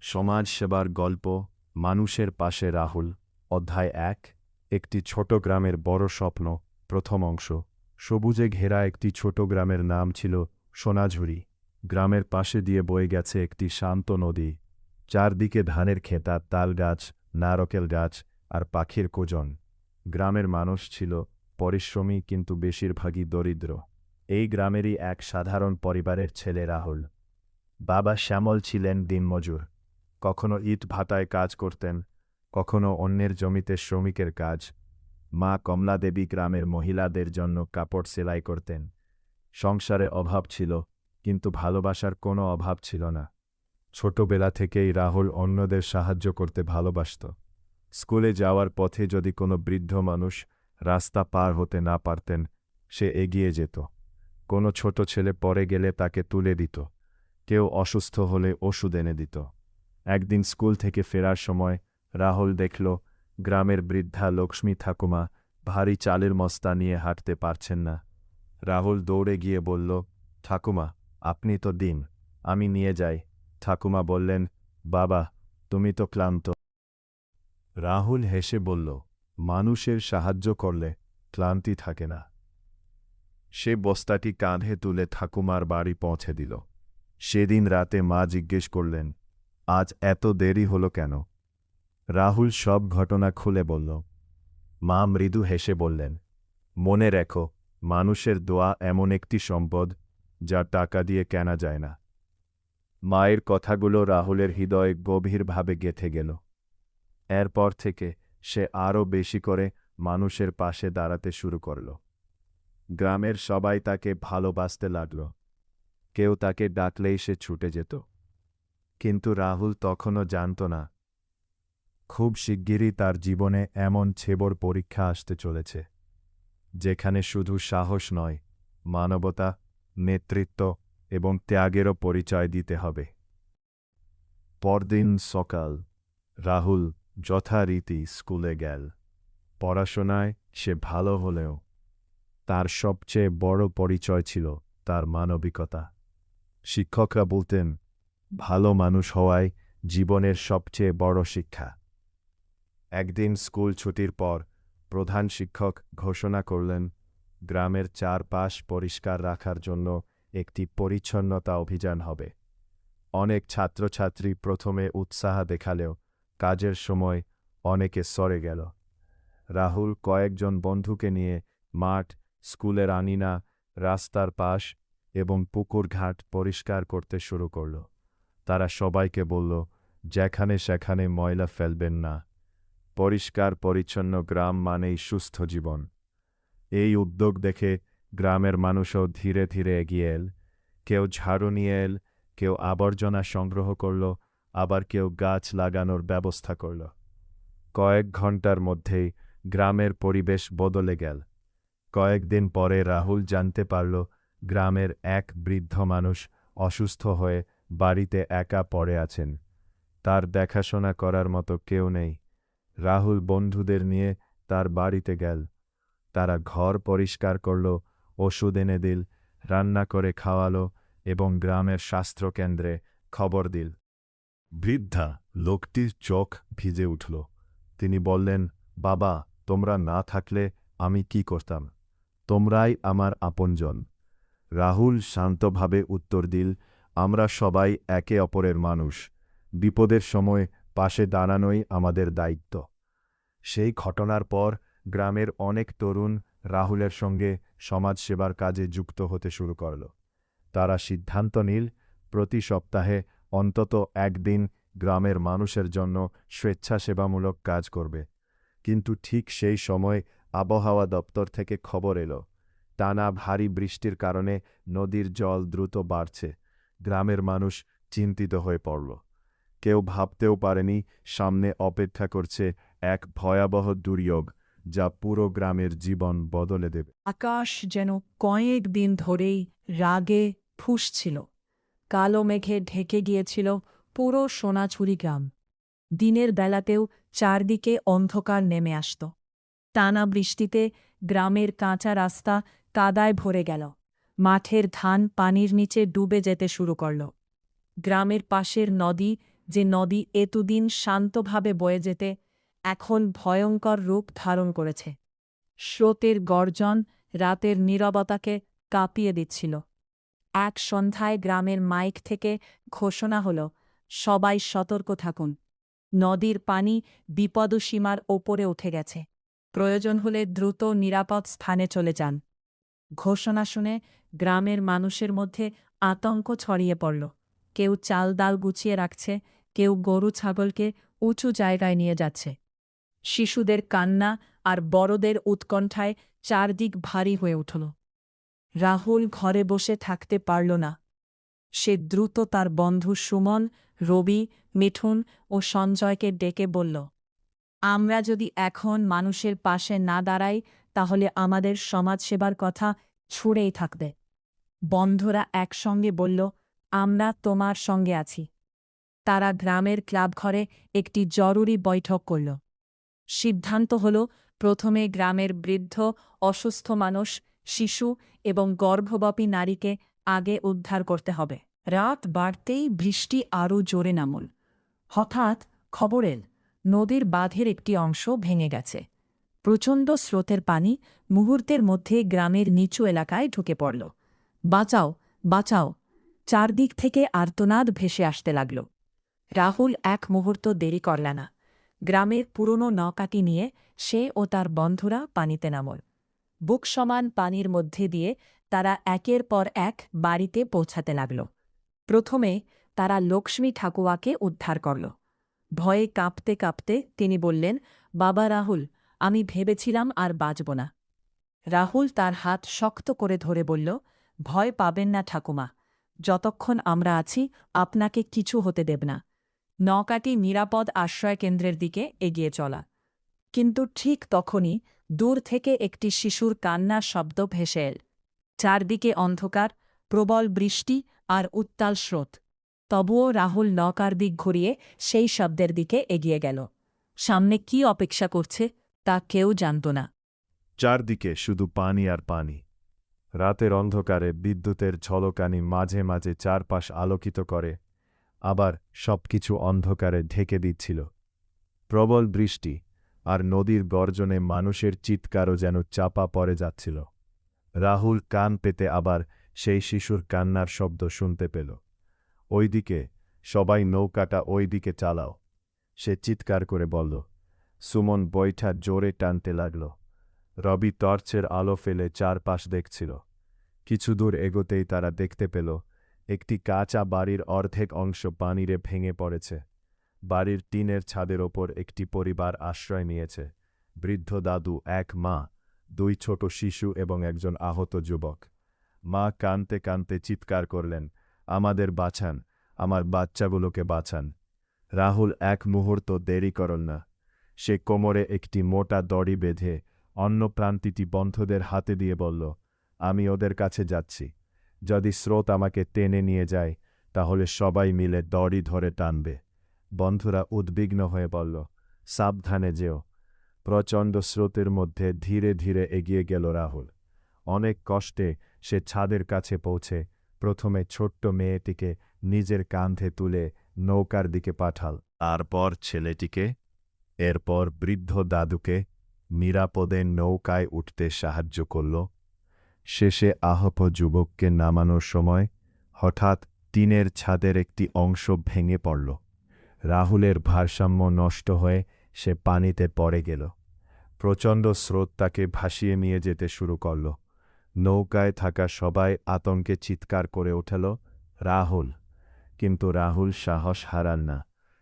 সমাজ সেবার গল্প মানুষের পাশে রাহুল অধ্যায় ১ একটি ছোট গ্রামের বড় স্বপ্ন প্রথম অংশ সবুজে ঘেরা একটি ছোট গ্রামের নাম ছিল সোনাঝুরি। গ্রামের পাশে দিয়ে বয়ে গেছে একটি শান্ত নদী। চারদিকে ধানের খেতা, তালগাছ, নারকেল গাছ আর পাখির কোজন। গ্রামের মানুষ ছিল পরিশ্রমী কিন্তু বেশিরভাগই দরিদ্র। এই গ্রামেরই এক সাধারণ পরিবারের ছেলে রাহুল। বাবা শ্যামল ছিলেন দিনমজুর। কখনো ইট ভাটায় কাজ করতেন, কখনো অন্যের জমিতে শ্রমিকের কাজ। মা কমলাদেবী গ্রামের মহিলাদের জন্য কাপড় সেলাই করতেন। সংসারে অভাব ছিল, কিন্তু ভালোবাসার কোনো অভাব ছিল না। ছোটবেলা থেকেই রাহুল অন্যদের সাহায্য করতে ভালোবাসত। স্কুলে যাওয়ার পথে যদি কোনো বৃদ্ধ মানুষ রাস্তা পার হতে না পারতেন, সে এগিয়ে যেত। কোনো ছোট ছেলে পড়ে গেলে তাকে তুলে দিত। কেউ অসুস্থ হলে ওষুধ এনে দিত। একদিন স্কুল থেকে ফেরার সময় রাহুল দেখল গ্রামের বৃদ্ধা লক্ষ্মী ঠাকুমা ভারী চালের বস্তা নিয়ে হাঁটতে পারছেন না। রাহুল দৌড়ে গিয়ে বলল, ঠাকুমা, আপনি তো দিন, আমি নিয়ে যাই। ঠাকুমা বললেন, বাবা, তুমি তো ক্লান্ত। রাহুল হেসে বলল, মানুষের সাহায্য করলে ক্লান্তি থাকে না। সে বস্তাটি কাঁধে তুলে ঠাকুমার বাড়ি পৌঁছে দিল। সেদিন রাতে মা জিজ্ঞেস করলেন, আজ এত দেরি হলো কেন? রাহুল সব ঘটনা খুলে বলল। মা মৃদু হেসে বললেন, মনে রেখো, মানুষের দোয়া এমন একটি সম্পদ যা টাকা দিয়ে কেনা যায় না। মায়ের কথাগুলো রাহুলের হৃদয়ে গভীরভাবে গেঁথে গেল। এরপর থেকে সে আরও বেশি করে মানুষের পাশে দাঁড়াতে শুরু করল। গ্রামের সবাই তাকে ভালোবাসতে লাগল। কেউ তাকে ডাকলেই সে ছুটে যেত। কিন্তু রাহুল তখনও জানত না, খুব শিগগিরই তার জীবনে এমন ছেবর পরীক্ষা আসতে চলেছে, যেখানে শুধু সাহস নয়, মানবতা, নেতৃত্ব এবং ত্যাগেরও পরিচয় দিতে হবে। পরদিন সকাল রাহুল যথারীতি স্কুলে গেল। পড়াশোনায় সে ভালো হলেও তার সবচেয়ে বড় পরিচয় ছিল তার মানবিকতা। শিক্ষকরা বলতেন, ভালো মানুষ হওয়াই জীবনের সবচেয়ে বড় শিক্ষা। একদিন স্কুল ছুটির পর প্রধান শিক্ষক ঘোষণা করলেন, গ্রামের চারপাশ পরিষ্কার রাখার জন্য একটি পরিচ্ছন্নতা অভিযান হবে। অনেক ছাত্রছাত্রী প্রথমে উৎসাহ দেখালেও কাজের সময় অনেকে সরে গেল। রাহুল কয়েকজন বন্ধুকে নিয়ে মাঠ, স্কুলের আঙিনা, রাস্তার পাশ এবং পুকুরঘাট পরিষ্কার করতে শুরু করল। তারা সবাইকে বলল, যেখানে সেখানে ময়লা ফেলবেন না। পরিষ্কার পরিচ্ছন্ন গ্রাম মানেই সুস্থ জীবন। এই উদ্যোগ দেখে গ্রামের মানুষও ধীরে ধীরে এগিয়ে এল। কেউ ঝাড়ু নিয়ে এল, কেউ আবর্জনা সংগ্রহ করল, আবার কেউ গাছ লাগানোর ব্যবস্থা করল। কয়েক ঘন্টার মধ্যেই গ্রামের পরিবেশ বদলে গেল। কয়েকদিন পরে রাহুল জানতে পারল, গ্রামের এক বৃদ্ধ মানুষ অসুস্থ হয়ে বাড়িতে একা পড়ে আছেন। তার দেখাশোনা করার মতো কেউ নেই। রাহুল বন্ধুদের নিয়ে তার বাড়িতে গেল। তারা ঘর পরিষ্কার করল, ওষুধ এনে দিল, রান্না করে খাওয়ালো এবং গ্রামের স্বাস্থ্যকেন্দ্রে খবর দিল। বৃদ্ধা লোকটির চোখ ভিজে উঠল। তিনি বললেন, বাবা, তোমরা না থাকলে আমি কি করতাম? তোমরাই আমার আপনজন। রাহুল শান্তভাবে উত্তর দিল, আমরা সবাই একে অপরের মানুষ। বিপদের সময় পাশে দাঁড়ানোই আমাদের দায়িত্ব। সেই ঘটনার পর গ্রামের অনেক তরুণ রাহুলের সঙ্গে সমাজসেবার কাজে যুক্ত হতে শুরু করল। তারা সিদ্ধান্ত নিল, প্রতি সপ্তাহে অন্তত একদিন গ্রামের মানুষের জন্য স্বেচ্ছাসেবামূলক কাজ করবে। কিন্তু ঠিক সেই সময় আবহাওয়া দপ্তর থেকে খবর এলো, টানা ভারী বৃষ্টির কারণে নদীর জল দ্রুত বাড়ছে। গ্রামের মানুষ চিন্তিত হয়ে পড়ল। কেউ ভাবতেও পারেনি সামনে অপেক্ষা করছে এক ভয়াবহ দুর্যোগ, যা পুরো গ্রামের জীবন বদলে দেবে। আকাশ যেন কয়েক দিন ধরেই রাগে ফুঁসছিল। কালো মেঘে ঢেকে গিয়েছিল পুরো সোনাঝুরি গ্রাম। দিনের বেলাতেও চারদিকে অন্ধকার নেমে আসত। টানা বৃষ্টিতে গ্রামের কাঁচা রাস্তা কাদায় ভরে গেল। মাঠের ধান পানির নিচে ডুবে যেতে শুরু করল। গ্রামের পাশের নদী যে নদী এতদিন শান্তভাবে বয়ে যেতে এখন ভয়ঙ্কর রূপ ধারণ করেছে। স্রোতের গর্জন রাতের নীরবতাকে কাঁপিয়ে দিচ্ছিল। এক সন্ধ্যায় গ্রামের মাইক থেকে ঘোষণা হল, সবাই সতর্ক থাকুন, নদীর পানি বিপদসীমার ওপরে উঠে গেছে, প্রয়োজন হলে দ্রুত নিরাপদ স্থানে চলে যান। ঘোষণা শুনে গ্রামের মানুষের মধ্যে আতঙ্ক ছড়িয়ে পড়ল। কেউ চাল ডাল গুছিয়ে রাখছে, কেউ গরু ছাগলকে উঁচু জায়গায় নিয়ে যাচ্ছে। শিশুদের কান্না আর বড়দের উৎকণ্ঠায় চারদিক ভারী হয়ে উঠল। রাহুল ঘরে বসে থাকতে পারল না। সে দ্রুত তার বন্ধু সুমন, রবি, মিঠুন ও সঞ্জয়কে ডেকে বলল, আমরা যদি এখন মানুষের পাশে না দাঁড়াই তাহলে আমাদের সমাজসেবার কথা ছুঁড়েই থাকবে। বন্ধুরা একসঙ্গে বলল, আমরা তোমার সঙ্গে আছি। তারা গ্রামের ক্লাবঘরে একটি জরুরি বৈঠক করল। সিদ্ধান্ত হল, প্রথমে গ্রামের বৃদ্ধ, অসুস্থ মানুষ, শিশু এবং গর্ভবতী নারীকে আগে উদ্ধার করতে হবে। রাত বাড়তেই বৃষ্টি আরও জোরে নামল। হঠাৎ খবর এল, নদীর বাঁধের একটি অংশ ভেঙে গেছে। প্রচণ্ড স্রোতের পানি মুহূর্তের মধ্যে গ্রামের নিচু এলাকায় ঢুকে পড়ল। বাঁচাও, বাঁচাও! চারদিক থেকে আর্তনাদ ভেসে আসতে লাগল। রাহুল এক মুহূর্ত দেরি করল না। গ্রামের পুরনো নৌকাটি নিয়ে সে ও তার বন্ধুরা পানিতে নামল। বুক সমান পানির মধ্যে দিয়ে তারা একের পর এক বাড়িতে পৌঁছাতে লাগল। প্রথমে তারা লক্ষ্মী ঠাকুয়াকে উদ্ধার করল। ভয়ে কাঁপতে কাঁপতে তিনি বললেন, বাবা রাহুল, আমি ভেবেছিলাম আর বাঁচব না। রাহুল তার হাত শক্ত করে ধরে বলল, ভয় পাবেন না ঠাকুমা, যতক্ষণ আমরা আছি আপনাকে কিছু হতে দেব না। নৌকাটি নিরাপদ আশ্রয়কেন্দ্রের দিকে এগিয়ে চলা। কিন্তু ঠিক তখনই দূর থেকে একটি শিশুর কান্নার শব্দ ভেসে এল। চারদিকে অন্ধকার, প্রবল বৃষ্টি আর উত্তাল স্রোত। তবুও রাহুল নৌকার দিক ঘুরিয়ে সেই শব্দের দিকে এগিয়ে গেল। সামনে কি অপেক্ষা করছে তা কেউ জানত না। চারদিকে শুধু পানি আর পানি। রাতের অন্ধকারে বিদ্যুতের ঝলকানি মাঝে মাঝে চারপাশ আলোকিত করে, আবার সবকিছু অন্ধকারে ঢেকে দিচ্ছিল। প্রবল বৃষ্টি আর নদীর গর্জনে মানুষের চিৎকারও যেন চাপা পড়ে যাচ্ছিল। রাহুল কান পেতে আবার সেই শিশুর কান্নার শব্দ শুনতে পেল। ওইদিকে, সবাই নৌকাটা ওইদিকে চালাও, সে চিৎকার করে বলল। সুমন বৈঠা জোরে টানতে লাগল। রবি টর্চের আলো ফেলে চারপাশ দেখছিল। কিছু দূর এগোতেই তারা দেখতে পেল, একটি কাঁচা বাড়ির অর্ধেক অংশ পানিরে ভেঙে পড়েছে। বাড়ির টিনের ছাদের ওপর একটি পরিবার আশ্রয় নিয়েছে। বৃদ্ধ দাদু, এক মা, দুই ছোট শিশু এবং একজন আহত যুবক। মা কাঁদতে কাঁদতে চিৎকার করলেন, আমাদের বাঁচান, আমার বাচ্চাগুলোকে বাঁচান। রাহুল এক মুহূর্ত দেরি করল না। সে কোমরে একটি মোটা দড়ি বেঁধে অন্য প্রান্তিটি বন্ধুদের হাতে দিয়ে বলল, আমি ওদের কাছে যাচ্ছি। যদি স্রোত আমাকে টেনে নিয়ে যায় তাহলে সবাই মিলে দড়ি ধরে টানবে। বন্ধুরা উদ্বিগ্ন হয়ে বলল, সাবধানে যেও। প্রচণ্ড স্রোতের মধ্যে ধীরে ধীরে এগিয়ে গেল রাহুল। অনেক কষ্টে সে ছাদের কাছে পৌঁছে প্রথমে ছোট্ট মেয়েটিকে নিজের কাঁধে তুলে নৌকার দিকে পাঠাল, তারপর ছেলেটিকে, এরপর বৃদ্ধ দাদুকে নিরাপদে নৌকায় উঠতে সাহায্য করল। শেষে আহত যুবককে নামানোর সময় হঠাৎ টিনের ছাদের একটি অংশ ভেঙে পড়ল। রাহুলের ভারসাম্য নষ্ট হয়ে সে পানিতে পড়ে গেল। প্রচণ্ড স্রোত তাকে ভাসিয়ে নিয়ে যেতে শুরু করল। নৌকায় থাকা সবাই আতঙ্কে চিৎকার করে উঠল, রাহুল! কিন্তু রাহুল সাহস হারান না।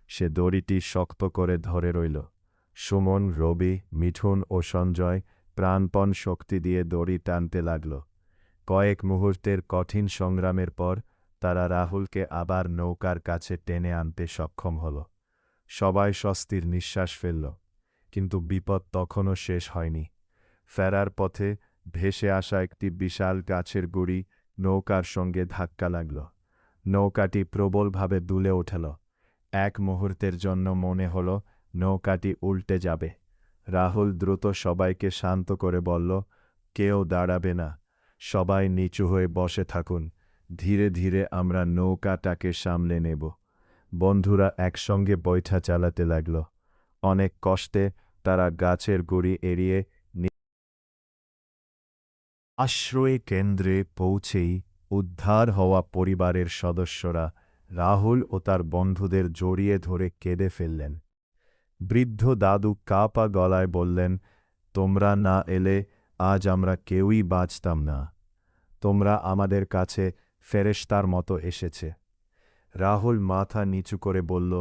সে দড়িটি শক্ত করে ধরে রইল। সুমন, রবি, মিঠুন ও সঞ্জয় প্রাণপণ শক্তি দিয়ে দড়ি টানতে লাগল। কয়েক মুহূর্তের কঠিন সংগ্রামের পর তারা রাহুলকে আবার নৌকার কাছে টেনে আনতে সক্ষম হল। সবাই স্বস্তির নিঃশ্বাস ফেলল। কিন্তু বিপদ তখনও শেষ হয়নি। ফেরার পথে ভেসে আসা একটি বিশাল গাছের গুঁড়ি নৌকার সঙ্গে ধাক্কা লাগল। নৌকাটি প্রবলভাবে দুলে উঠল। এক মুহূর্তের জন্য মনে হল নৌকাটি উল্টে যাবে। রাহুল দ্রুত সবাইকে শান্ত করে বলল, কেউ দাঁড়াবে না, সবাই নিচু হয়ে বসে থাকুন, ধীরে ধীরে আমরা নৌকাটাকে সামলে নেব। বন্ধুরা একসঙ্গে বৈঠা চালাতে লাগল। অনেক কষ্টে তারা গাছের গুড়ি এড়িয়ে আশ্রয় কেন্দ্রে পৌঁছেই উদ্ধার হওয়া পরিবারের সদস্যরা রাহুল ও তার বন্ধুদের জড়িয়ে ধরে কেঁদে ফেললেন। বৃদ্ধ দাদু কাঁপা গলায় বললেন, তোমরা না এলে আজ আমরা কেউই বাঁচতাম না। তোমরা আমাদের কাছে ফেরেশতার মতো এসেছে। রাহুল মাথা নিচু করে বলল,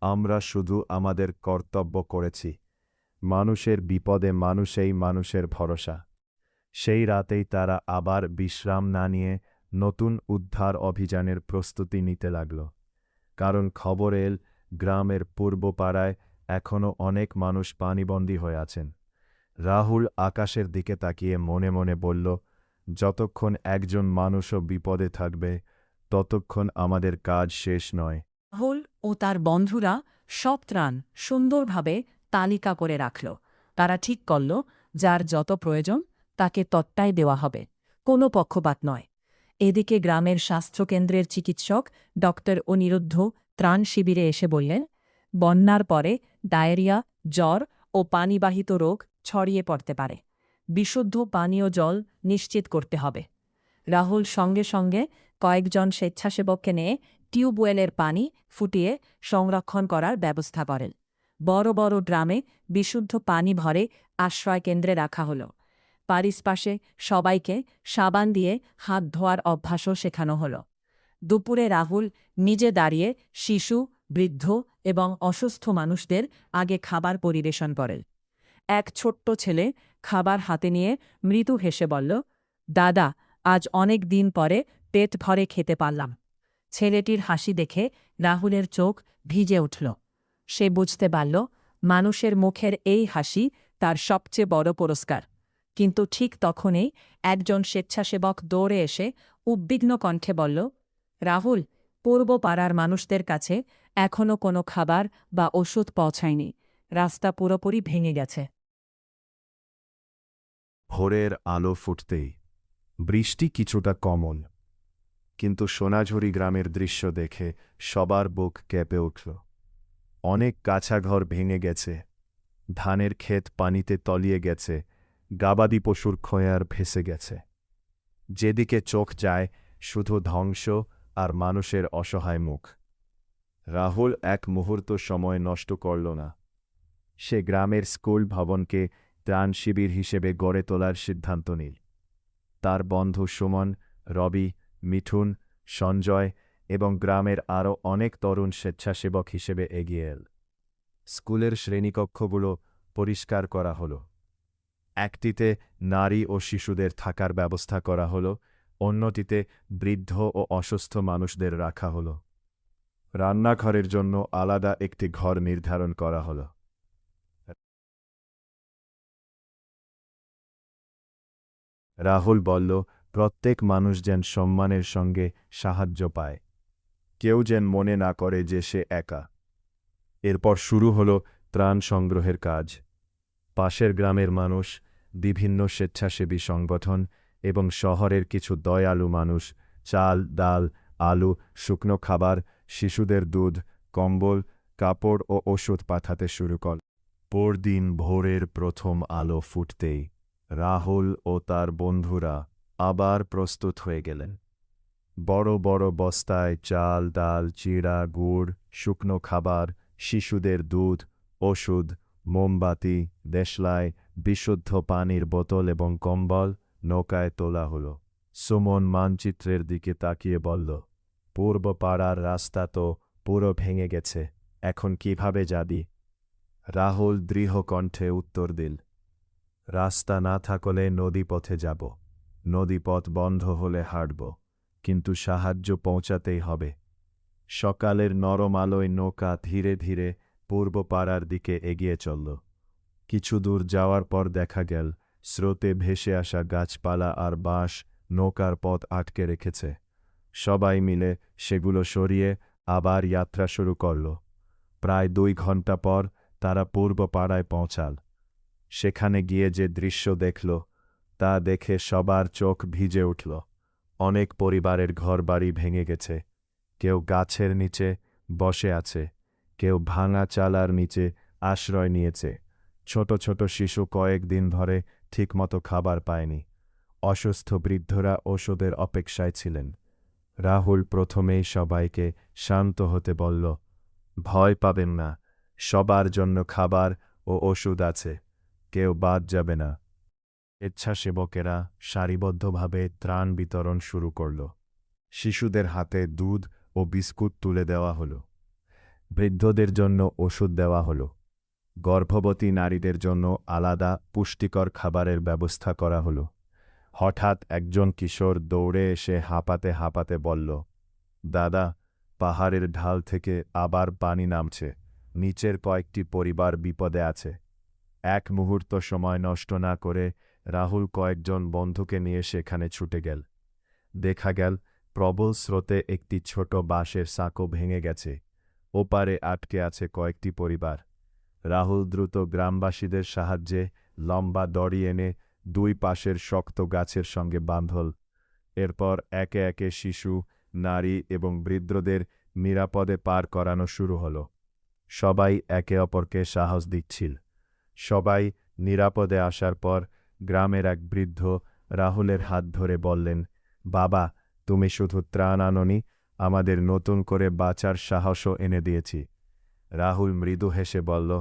আমরা শুধু আমাদের কর্তব্য করেছি। মানুষের বিপদে মানুষেই মানুষের ভরসা। সেই রাতেই তারা আবার বিশ্রাম না নিয়ে নতুন উদ্ধার অভিযানের প্রস্তুতি নিতে লাগল। কারণ খবর এল, গ্রামের পূর্ব পাড়ায় এখনও অনেক মানুষ পানিবন্দী হয়ে আছেন। রাহুল আকাশের দিকে তাকিয়ে মনে মনে বলল, যতক্ষণ একজন মানুষও বিপদে থাকবে ততক্ষণ আমাদের কাজ শেষ নয়। রাহুল ও তার বন্ধুরা সব ত্রাণ সুন্দরভাবে তালিকা করে রাখল। তারা ঠিক করল, যার যত প্রয়োজন তাকে তত্ত্বায় দেওয়া হবে, কোনো পক্ষপাত নয়। এদিকে গ্রামের স্বাস্থ্যকেন্দ্রের চিকিৎসক ডক্টর অনিরুদ্ধ ত্রাণ শিবিরে এসে বললেন, বন্যার পরে ডায়রিয়া, জ্বর ও পানিবাহিত রোগ ছড়িয়ে পড়তে পারে। বিশুদ্ধ পানীয় জল নিশ্চিত করতে হবে। রাহুল সঙ্গে সঙ্গে কয়েকজন স্বেচ্ছাসেবককে নিয়ে টিউবওয়েলের পানি ফুটিয়ে সংরক্ষণ করার ব্যবস্থা করেন। বড় বড় ড্রামে বিশুদ্ধ পানি ভরে আশ্রয়কেন্দ্রে রাখা হল। পারিপাশে সবাইকে সাবান দিয়ে হাত ধোয়ার অভ্যাসও শেখানো হল। দুপুরে রাহুল নিজে দাঁড়িয়ে শিশু, বৃদ্ধ এবং অসুস্থ মানুষদের আগে খাবার পরিবেশন করেন। এক ছোট্ট ছেলে খাবার হাতে নিয়ে মৃদু হেসে বলল, দাদা, আজ অনেক দিন পরে পেট ভরে খেতে পারলাম। ছেলেটির হাসি দেখে রাহুলের চোখ ভিজে উঠল। সে বুঝতে পারল, মানুষের মুখের এই হাসি তার সবচেয়ে বড় পুরস্কার। কিন্তু ঠিক তখনই একজন স্বেচ্ছাসেবক দৌড়ে এসে উদ্বিগ্ন কণ্ঠে বলল, রাহুল, পূর্ব পাড়ার মানুষদের কাছে এখনও কোনো খাবার বা ওষুধ পৌঁছায়নি। রাস্তা পুরোপুরি ভেঙে গেছে। ভোরের আলো ফুটতেই বৃষ্টি কিছুটা কমল, কিন্তু সোনাঝুরি গ্রামের দৃশ্য দেখে সবার বুক কেঁপে উঠল। অনেক কাছাঘর ভেঙে গেছে, ধানের ক্ষেত পানিতে তলিয়ে গেছে, গাবাদি পশুর খোঁয়ার ভেসে গেছে। যেদিকে চোখ যায় শুধু ধ্বংস আর মানুষের অসহায় মুখ। রাহুল এক মুহূর্ত সময় নষ্ট করল না। সে গ্রামের স্কুল ভবনকে ত্রাণ শিবির হিসেবে গড়ে তোলার সিদ্ধান্ত নিল। তার বন্ধু সুমন, রবি, মিঠুন, সঞ্জয় এবং গ্রামের আরও অনেক তরুণ স্বেচ্ছাসেবক হিসেবে এগিয়ে এল। স্কুলের শ্রেণীকক্ষগুলো পরিষ্কার করা হল। একটিতে নারী ও শিশুদের থাকার ব্যবস্থা করা হল, অন্যটিতে বৃদ্ধ ও অসুস্থ মানুষদের রাখা হল। রান্নাঘরের জন্য আলাদা একটি ঘর নির্ধারণ করা হল। রাহুল বলল, প্রত্যেক মানুষ যেন সম্মানের সঙ্গে সাহায্য পায়, কেউ যেন মনে না করে যে সে একা। এরপর শুরু হল ত্রাণ সংগ্রহের কাজ। পাশের গ্রামের মানুষ, বিভিন্ন স্বেচ্ছাসেবী সংগঠন এবং শহরের কিছু দয়ালু মানুষ চাল, ডাল, আলু, শুকনো খাবার, শিশুদের দুধ, কম্বল, কাপড় ও ওষুধ পাঠাতে শুরু করল। পরদিন ভোরের প্রথম আলো ফুটতেই রাহুল ও তার বন্ধুরা আবার প্রস্তুত হয়ে গেলেন। বড় বড় বস্তায় চাল, ডাল, চিড়া, গুড়, শুকনো খাবার, শিশুদের দুধ, ওষুধ, মোমবাতি, দেশলাই, বিশুদ্ধ পানির বোতল এবং কম্বল নৌকায় তোলা হল। সুমন মানচিত্রের দিকে তাকিয়ে বলল, পূর্ব পাড়ার রাস্তা তো পুরো ভেঙে গেছে, এখন কিভাবে যাবি? রাহুল দৃঢ় কণ্ঠে উত্তর দিল, রাস্তা না থাকলে নদীপথে যাব, নদীপথ বন্ধ হলে হাঁটব, কিন্তু সাহায্য পৌঁছাতেই হবে। সকালের নরম আলোয় নৌকা ধীরে ধীরে পূর্ব পাড়ার দিকে এগিয়ে চলল। কিছু দূর যাওয়ার পর দেখা গেল স্রোতে ভেসে আসা গাছপালা আর বাঁশ নৌকার পথ আটকে রেখেছে। সবাই মিলে সেগুলো সরিয়ে আবার যাত্রা শুরু করল। প্রায় 2 ঘন্টা পর তারা পূর্ব পাড়ায় পৌঁছাল। সেখানে গিয়ে যে দৃশ্য দেখল তা দেখে সবার চোখ ভিজে উঠল। অনেক পরিবারের ঘরবাড়ি ভেঙে গেছে, কেউ গাছের নিচে, বসে আছে, কেউ ভাঙা চালার নিচে আশ্রয় নিয়েছে। ছোট ছোট শিশু কয়েকদিন ধরে ঠিকমতো খাবার পায়নি। অসুস্থ বৃদ্ধরা ওষুধের অপেক্ষায় ছিলেন। রাহুল প্রথমেই সবাইকে শান্ত হতে বলল, ভয় পাবেন না, সবার জন্য খাবার ও ওষুধ আছে, কেউ বাদ যাবে না। স্বেচ্ছাসেবকেরা সারিবদ্ধভাবে ত্রাণ বিতরণ শুরু করল। শিশুদের হাতে দুধ ও বিস্কুট তুলে দেওয়া হলো। বৃদ্ধদের জন্য ওষুধ দেওয়া হলো। গর্ভবতী নারীদের জন্য আলাদা পুষ্টিকর খাবারের ব্যবস্থা করা হলো। হঠাৎ একজন কিশোর দৌড়ে এসে হাঁপাতে হাঁপাতে বলল, দাদা, পাহাড়ের ঢাল থেকে আবার পানি নামছে, নিচের কয়েকটি পরিবার বিপদে আছে। এক মুহূর্ত সময় নষ্ট না করে রাহুল কয়েকজন বন্ধুকে নিয়ে সেখানে ছুটে গেল। দেখা গেল প্রবল স্রোতে একটি ছোট বাঁশের সাঁকো ভেঙে গেছে, ওপারে আটকে আছে কয়েকটি পরিবার। রাহুল দ্রুত গ্রামবাসীদের সাহায্যে লম্বা দড়ি এনে দুই পাশের শক্ত গাছের সঙ্গে বাঁধল। এরপর একে একে শিশু, নারী এবং বৃদ্ধদের নিরাপদে পার করানো শুরু হল। সবাই একে অপরকে সাহস দিচ্ছিল। সবাই নিরাপদে আসার পর গ্রামের এক বৃদ্ধ রাহুলের হাত ধরে বললেন, বাবা, তুমি শুধু ত্রাণ আনোনি, আমাদের নতুন করে বাঁচার সাহসও এনে দিয়েছি। রাহুল মৃদু হেসে বলল,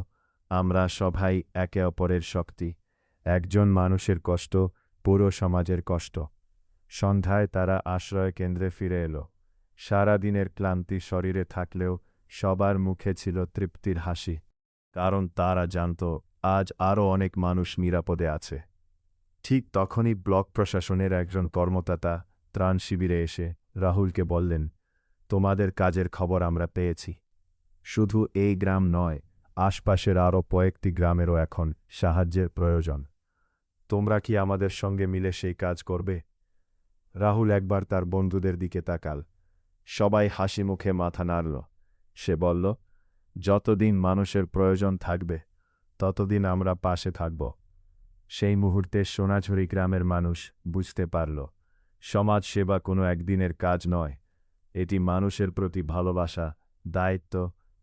আমরা সবাই একে অপরের শক্তি। একজন মানুষের কষ্ট পুরো সমাজের কষ্ট। সন্ধ্যায় তারা আশ্রয় কেন্দ্রে ফিরে এলো। সারা দিনের ক্লান্তি শরীরে থাকলেও সবার মুখে ছিল তৃপ্তির হাসি, কারণ তারা জানত আজ আরও অনেক মানুষ নিরাপদে আছে। ঠিক তখনই ব্লক প্রশাসনের একজন কর্মকর্তা ত্রাণ শিবিরে এসে রাহুলকে বললেন, তোমাদের কাজের খবর আমরা পেয়েছি। শুধু এই গ্রাম নয়, আশপাশের আরও কয়েকটি গ্রামেরও এখন সাহায্যের প্রয়োজন। তোমরা কি আমাদের সঙ্গে মিলে সেই কাজ করবে? রাহুল একবার তার বন্ধুদের দিকে তাকাল। সবাই হাসি মুখে মাথা নাড়ল। সে বলল, যতদিন মানুষের প্রয়োজন থাকবে ততদিন আমরা পাশে থাকব। সেই মুহূর্তে সোনাঝুরি গ্রামের মানুষ বুঝতে পারল, সমাজ সেবা কোনো একদিনের কাজ নয়, এটি মানুষের প্রতি ভালোবাসা, দায়িত্ব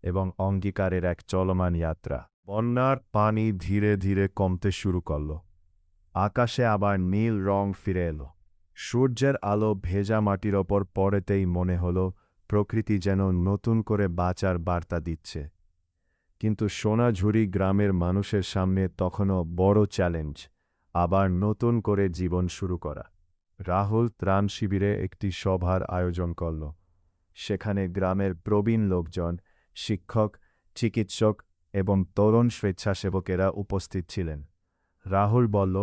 এবং অঙ্গীকারের এক চলমান যাত্রা। বন্যার পানি ধীরে ধীরে কমতে শুরু করল। আকাশে আবার নীল রং ফিরে এলো। সূর্যের আলো ভেজা মাটির ওপর পড়েতেই মনে হল প্রকৃতি যেন নতুন করে বাঁচার বার্তা দিচ্ছে। কিন্তু সোনাঝুরি গ্রামের মানুষের সামনে তখনও বড় চ্যালেঞ্জ, আবার নতুন করে জীবন শুরু করা। রাহুল ত্রাণ শিবিরে একটি সভার আয়োজন করল। সেখানে গ্রামের প্রবীণ লোকজন, শিক্ষক, চিকিৎসক এবং তরুণ স্বেচ্ছাসেবকেরা উপস্থিত ছিলেন। রাহুল বলল,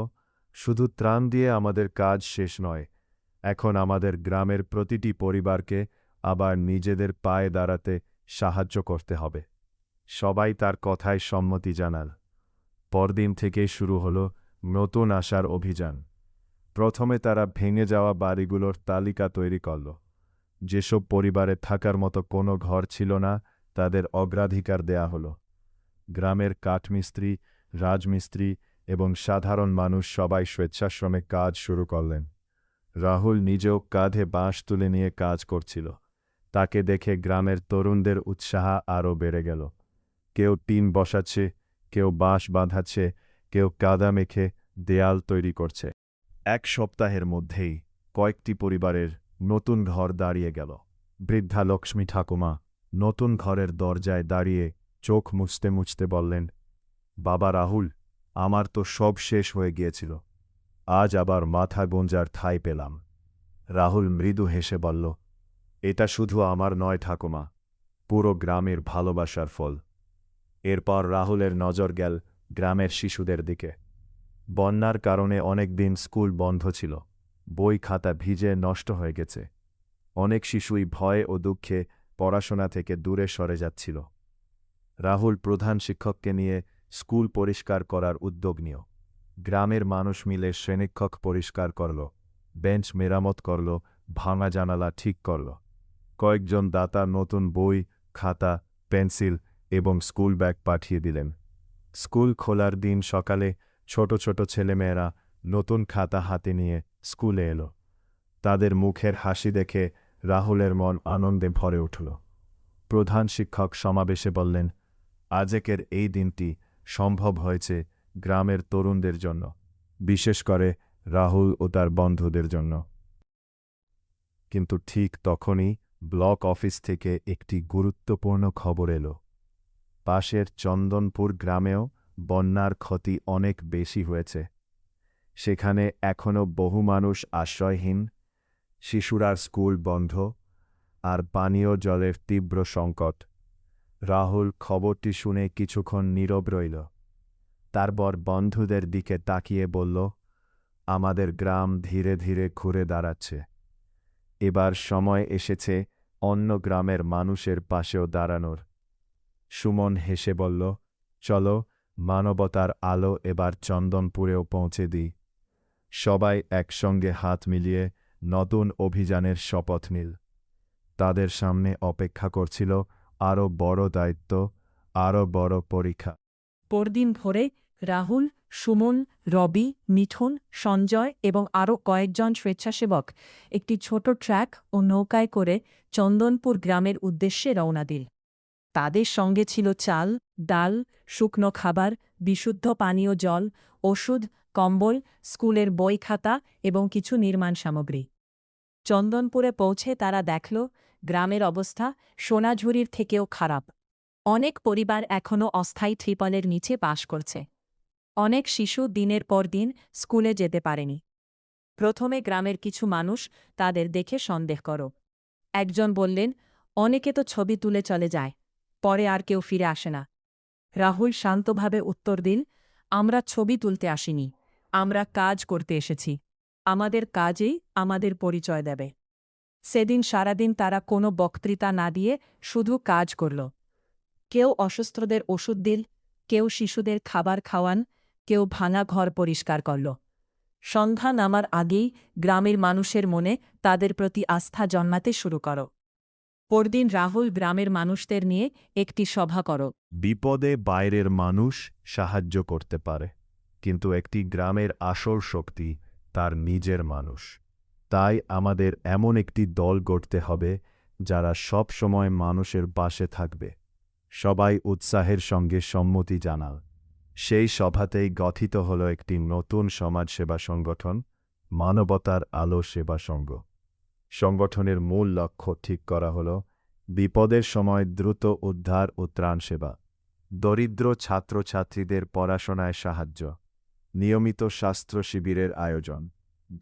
শুধু ত্রাণ দিয়ে আমাদের কাজ শেষ নয়, এখন আমাদের গ্রামের প্রতিটি পরিবারকে আবার নিজেদের পায়ে দাঁড়াতে সাহায্য করতে হবে। সবাই তার কথায় সম্মতি জানাল। পরদিন থেকেই শুরু হল নতুন আশার অভিযান। প্রথমে তারা ভেঙে যাওয়া বাড়িগুলোর তালিকা তৈরি করল। যেসব পরিবারে থাকার মতো কোনো ঘর ছিল না, তাদের অগ্রাধিকার দেয়া হলো। গ্রামের কাঠমিস্ত্রি, রাজমিস্ত্রি এবং সাধারণ মানুষ সবাই স্বেচ্ছাশ্রমে কাজ শুরু করলেন। রাহুল নিজেও কাঁধে বাঁশ তুলে নিয়ে কাজ করছিল। তাকে দেখে গ্রামের তরুণদের উৎসাহ আরও বেড়ে গেল। কেউ টিন বসাচ্ছে, কেউ বাঁশ বাঁধাচ্ছে, কেউ কাদা মেখে দেয়াল তৈরি করছে। এক সপ্তাহের মধ্যেই কয়েকটি পরিবারের নতুন ঘর দাঁড়িয়ে গেল। বৃদ্ধা লক্ষ্মী ঠাকুমা নতুন ঘরের দরজায় দাঁড়িয়ে চোখ মুছতে মুছতে বললেন, বাবা রাহুল, আমার তো সব শেষ হয়ে গিয়েছিল, আজ আবার মাথা গোঁজার ঠাঁই পেলাম। রাহুল মৃদু হেসে বলল, এটা শুধু আমার নয় ঠাকুমা, পুরো গ্রামের ভালোবাসার ফল। এরপর রাহুলের নজর গেল গ্রামের শিশুদের দিকে। বন্যার কারণে অনেক দিন স্কুল বন্ধ ছিল, বই খাতা ভিজে নষ্ট হয়ে গেছে। অনেক শিশুই ভয়ে ও দুঃখে পড়াশোনা থেকে দূরে সরে যাচ্ছিল। রাহুল প্রধান শিক্ষককে নিয়ে স্কুল পরিষ্কার করার উদ্যোগ নিল। গ্রামের মানুষ মিলে শ্রেণীকক্ষ পরিষ্কার করল, বেঞ্চ মেরামত করল, ভাঙা জানালা ঠিক করল। কয়েকজন দাতা নতুন বই, খাতা, পেন্সিল এবং স্কুল ব্যাগ পাঠিয়ে দিলেন। স্কুল খোলার দিন সকালে ছোট ছোট ছেলেমেয়েরা নতুন খাতা হাতে নিয়ে স্কুলে এলো। তাদের মুখের হাসি দেখে রাহুলের মন আনন্দে ভরে উঠল। প্রধান শিক্ষক সমাবেশে বললেন, আজকের এই দিনটি সম্ভব হয়েছে গ্রামের তরুণদের জন্য, বিশেষ করে রাহুল ও তার বন্ধুদের জন্য। কিন্তু ঠিক তখনই ব্লক অফিস থেকে একটি গুরুত্বপূর্ণ খবর এলো। পাশের চন্দনপুর গ্রামেও বন্যার ক্ষতি অনেক বেশি হয়েছে। সেখানে এখনও বহু মানুষ আশ্রয়হীন, শিশুরার স্কুল বন্ধ, আর পানীয় জলের তীব্র সংকট। রাহুল খবরটি শুনে কিছুক্ষণ নীরব রইল। তারপর বন্ধুদের দিকে তাকিয়ে বলল, আমাদের গ্রাম ধীরে ধীরে ঘুরে দাঁড়াচ্ছে। এবার সময় এসেছে অন্য গ্রামের মানুষের পাশেও দাঁড়ানোর। সুমন হেসে বলল, চলো, মানবতার আলো এবার চন্দনপুরেও পৌঁছে দিই। সবাই একসঙ্গে হাত মিলিয়ে নতুন অভিযানের শপথ নিল। তাদের সামনে অপেক্ষা করছিল আরও বড় দায়িত্ব, আরও বড় পরীক্ষা। পরদিন ভোরে রাহুল, সুমন, রবি, মিঠুন, সঞ্জয় এবং আরও কয়েকজন স্বেচ্ছাসেবক একটি ছোট ট্র্যাক ও নৌকায় করে চন্দনপুর গ্রামের উদ্দেশ্যে রওনা দিল। তাদের সঙ্গে ছিল চাল, ডাল, শুকনো খাবার, বিশুদ্ধ পানীয় জল, ওষুধ, কম্বল, স্কুলের বই খাতা এবং কিছু নির্মাণ সামগ্রী। চন্দনপুরে পৌঁছে তারা দেখল গ্রামের অবস্থা সোনাঝুরির থেকেও খারাপ। অনেক পরিবার এখনও অস্থায়ী ত্রিপলের নিচে বাস করছে। অনেক শিশু দিনের পর দিন স্কুলে যেতে পারেনি। প্রথমে গ্রামের কিছু মানুষ তাদের দেখে সন্দেহ করো। একজন বললেন, অনেকে তো ছবি তুলে চলে যায়, পরে আর কেউ ফিরে আসে না। রাহুল শান্তভাবে উত্তর দিল, আমরা ছবি তুলতে আসিনি, আমরা কাজ করতে এসেছি। আমাদের কাজেই আমাদের পরিচয় দেবে। সেদিন সারাদিন তারা কোনো বক্তৃতা না দিয়ে শুধু কাজ করল। কেউ অসুস্থদের ওষুধ দিল, কেউ শিশুদের খাবার খাওয়ান, কেউ ভাঙা ঘর পরিষ্কার করল। সন্ধ্যা নামার আগেই গ্রামের মানুষের মনে তাদের প্রতি আস্থা জন্মাতে শুরু কর। পরদিন রাহুল গ্রামের মানুষদের নিয়ে একটি সভা করো। বিপদে বাইরের মানুষ সাহায্য করতে পারে, কিন্তু একটি গ্রামের আসল শক্তি তার নিজের মানুষ। তাই আমাদের এমন একটি দল গড়তে হবে যারা সব সময় মানুষের পাশে থাকবে। সবাই উৎসাহের সঙ্গে সম্মতি জানাল। সেই সভাতেই গঠিত হল একটি নতুন সমাজসেবা সংগঠন, মানবতার আলো সেবা সংঘ। সংগঠনের মূল লক্ষ্য ঠিক করা হল বিপদের সময় দ্রুত উদ্ধার ও ত্রাণ সেবা, দরিদ্র ছাত্রছাত্রীদের পড়াশোনায় সাহায্য, নিয়মিত স্বাস্থ্য শিবিরের আয়োজন,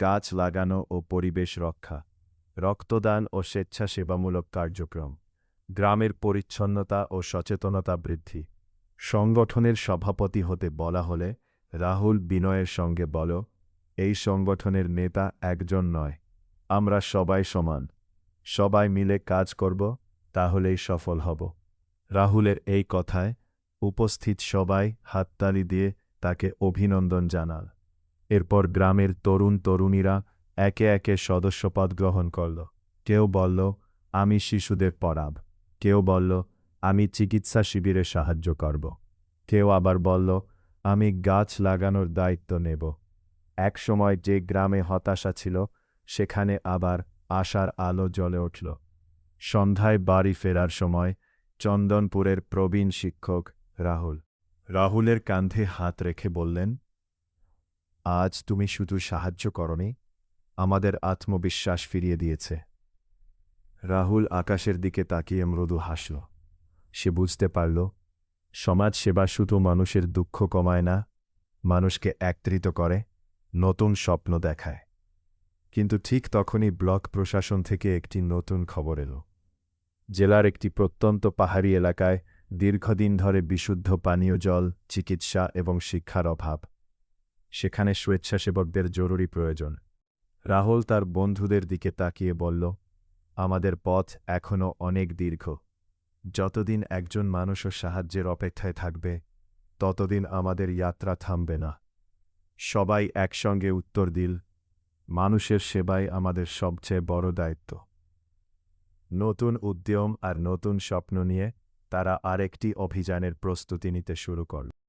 গাছ লাগানো ও পরিবেশ রক্ষা, রক্তদান ও স্বেচ্ছাসেবামূলক কার্যক্রম, গ্রামের পরিচ্ছন্নতা ও সচেতনতা বৃদ্ধি। সংগঠনের সভাপতি হতে বলা হলে রাহুল বিনয়ের সঙ্গে বল, এই সংগঠনের নেতা একজন নয়, আমরা সবাই সমান। সবাই মিলে কাজ করব, তাহলেই সফল হব। রাহুলের এই কথায় উপস্থিত সবাই হাততালি দিয়ে তাকে অভিনন্দন জানাল। এরপর গ্রামের তরুণ তরুণীরা একে একে সদস্যপদ গ্রহণ করল। কেউ বলল, আমি শিশুদের পড়াব। কেউ বলল, আমি চিকিৎসা শিবিরে সাহায্য করব। কেউ আবার বলল, আমি গাছ লাগানোর দায়িত্ব নেব। একসময় যে গ্রামে হতাশা ছিল, সেখানে আবার আশার আলো জ্বলে উঠল। সন্ধ্যায় বাড়ি ফেরার সময় চন্দনপুরের প্রবীণ শিক্ষক রাহুলের কাঁধে হাত রেখে বললেন, আজ তুমি শুধু সাহায্য করনি, আমাদের আত্মবিশ্বাস ফিরিয়ে দিয়েছে। রাহুল আকাশের দিকে তাকিয়ে মৃদু হাসল। সে বুঝতে পারল, সমাজসেবা শুধু মানুষের দুঃখ কমায় না, মানুষকে একত্রিত করে, নতুন স্বপ্ন দেখায়। কিন্তু ঠিক তখনই ব্লক প্রশাসন থেকে একটি নতুন খবর এলো। জেলার একটি প্রত্যন্ত পাহাড়ি এলাকায় দীর্ঘদিন ধরে বিশুদ্ধ পানীয় জল, চিকিৎসা এবং শিক্ষার অভাব। সেখানে স্বেচ্ছাসেবকদের জরুরি প্রয়োজন। রাহুল তার বন্ধুদের দিকে তাকিয়ে বলল, আমাদের পথ এখনও অনেক দীর্ঘ। যতদিন একজন মানুষও সাহায্যের অপেক্ষায় থাকবে, ততদিন আমাদের যাত্রা থামবে না। সবাই একসঙ্গে উত্তর দিল, মানুষের সেবাই আমাদের সবচেয়ে বড় দায়িত্ব। নতুন উদ্যম আর নতুন স্বপ্ন নিয়ে তারা আরেকটি অভিযানের প্রস্তুতি নিতে শুরু করল।